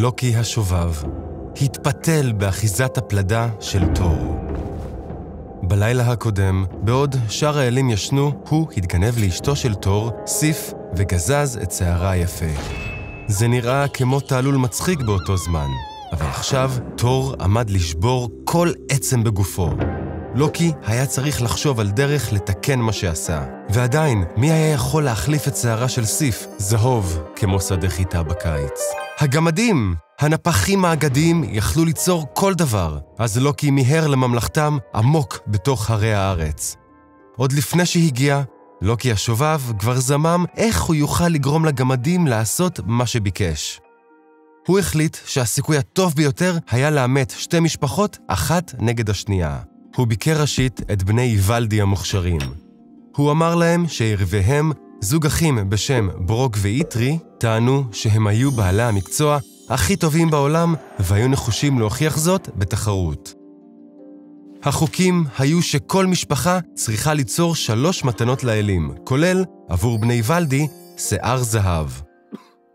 לוקי השובב התפתל באחיזת הפלדה של תור. בלילה הקודם, בעוד שאר האלים ישנו, הוא התגנב לאשתו של תור, סיף, וגזז את שערה היפה. זה נראה כמו תעלול מצחיק באותו זמן, אבל עכשיו תור עמד לשבור כל עצם בגופו. לוקי היה צריך לחשוב על דרך לתקן מה שעשה. ועדיין, מי היה יכול להחליף את שערה של סיף, זהוב, כמו שדה חיטה בקיץ? הגמדים! הנפחים האגדיים יכלו ליצור כל דבר, אז לוקי מיהר לממלכתם עמוק בתוך הרי הארץ. עוד לפני שהגיע, לוקי השובב כבר זמם איך הוא יוכל לגרום לגמדים לעשות מה שביקש. הוא החליט שהסיכוי הטוב ביותר היה לאמת שתי משפחות אחת נגד השנייה. הוא ביקר ראשית את בני איוולדי המוכשרים. הוא אמר להם שיריביהם, זוג אחים בשם ברוק ואיטרי, טענו שהם היו בעלי המקצוע הכי טובים בעולם והיו נחושים להוכיח זאת בתחרות. החוקים היו שכל משפחה צריכה ליצור 3 מתנות לאלים, כולל עבור בני איוולדי שיער זהב.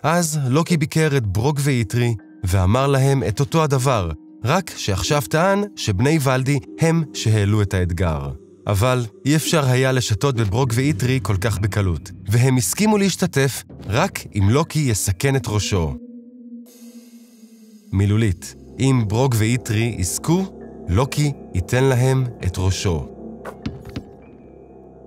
אז לוקי ביקר את ברוק ואיטרי ואמר להם את אותו הדבר, רק שעכשיו טען שבני איוולדי הם שהעלו את האתגר. אבל אי אפשר היה לשתות בברוק ואיטרי כל כך בקלות, והם הסכימו להשתתף רק אם לוקי יסכן את ראשו. מילולית, אם ברוק ואיטרי יזכו, לוקי ייתן להם את ראשו.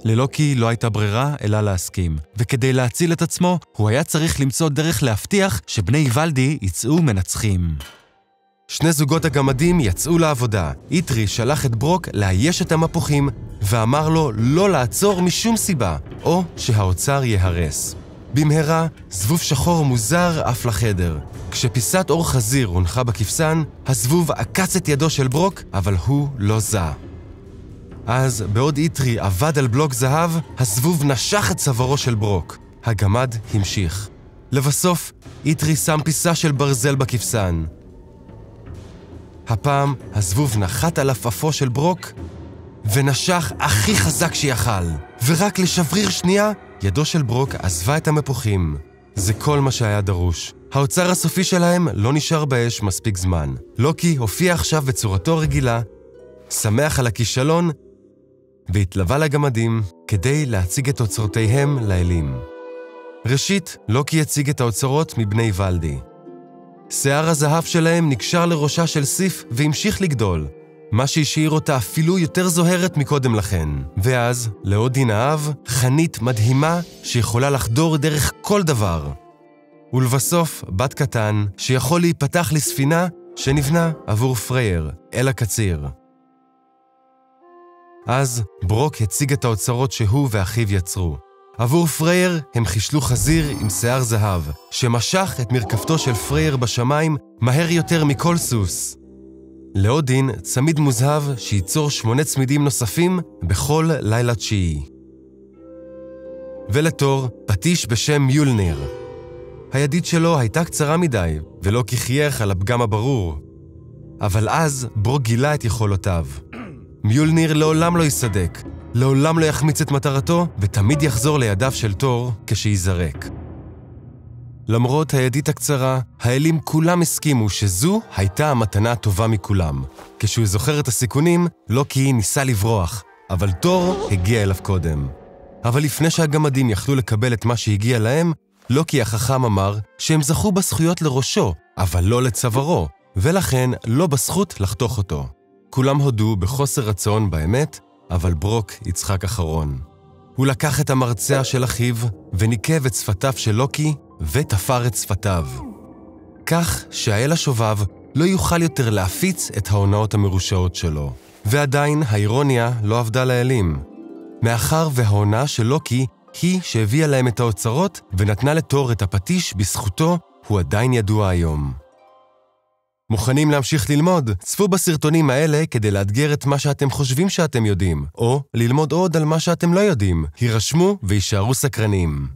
ללוקי לא הייתה ברירה אלא להסכים, וכדי להציל את עצמו, הוא היה צריך למצוא דרך להבטיח שבני איוולדי יצאו מנצחים. 2 זוגות הגמדים יצאו לעבודה. איטרי שלח את ברוק לאייש את המפוחים, ואמר לו לא לעצור משום סיבה, או שהאוצר יהרס. במהרה, זבוב שחור מוזר עף לחדר. כשפיסת אור חזיר הונחה בכבשן, הזבוב עקץ את ידו של ברוק, אבל הוא לא זע. אז בעוד איטרי עבד על בלוק זהב, הזבוב נשך את צווארו של ברוק. הגמד המשיך. לבסוף, איטרי שם פיסה של ברזל בכבשן. הפעם הזבוב נחת על אפפו של ברוק ונשך הכי חזק שיכל. ורק לשבריר שנייה, ידו של ברוק עזבה את המפוחים. זה כל מה שהיה דרוש. האוצר הסופי שלהם לא נשאר באש מספיק זמן. לוקי הופיע עכשיו בצורתו רגילה, שמח על הכישלון, והתלווה לגמדים כדי להציג את אוצרותיהם לאלים. ראשית, לוקי הציג את האוצרות מבני איוולדי. שיער הזהב שלהם נקשר לראשה של סיף והמשיך לגדול, מה שהשאיר אותה אפילו יותר זוהרת מקודם לכן. ואז, לאודין האב, חנית מדהימה שיכולה לחדור דרך כל דבר. ולבסוף, בת קטן שיכול להיפתח לספינה שנבנה עבור פרייר, אל הקציר. אז ברוק הציג את האוצרות שהוא ואחיו יצרו. עבור פרייר הם חישלו חזיר עם שיער זהב, שמשך את מרכבתו של פרייר בשמיים מהר יותר מכל סוס. לאודין צמיד מוזהב שייצור 8 צמידים נוספים בכל לילה 9. ולתור פטיש בשם מיולניר. הידית שלו הייתה קצרה מדי, ולא כחייך על הפגם הברור. אבל אז ברוק גילה את יכולותיו. מיולניר לעולם לא יסדק, לעולם לא יחמיץ את מטרתו, ותמיד יחזור לידיו של תור כשיזרק. למרות הידית הקצרה, האלים כולם הסכימו שזו הייתה המתנה הטובה מכולם. כשהוא זוכר את הסיכונים, לוקי ניסה לברוח, אבל תור הגיע אליו קודם. אבל לפני שהגמדים יכלו לקבל את מה שהגיע להם, לוקי החכם אמר שהם זכו בזכויות לראשו, אבל לא לצווארו, ולכן לא בזכות לחתוך אותו. כולם הודו בחוסר רצון באמת, אבל ברוק יצחק אחרון. הוא לקח את המרצע של אחיו וניקב את שפתיו של לוקי ותפר את שפתיו. כך שהאל השובב לא יוכל יותר להפיץ את ההונאות המרושעות שלו. ועדיין האירוניה לא עבדה לאלים. מאחר וההונאה של לוקי היא שהביאה להם את האוצרות ונתנה לתור את הפטיש בזכותו, הוא עדיין ידוע היום. מוכנים להמשיך ללמוד? צפו בסרטונים האלה כדי לאתגר את מה שאתם חושבים שאתם יודעים, או ללמוד עוד על מה שאתם לא יודעים. הירשמו וישארו סקרנים.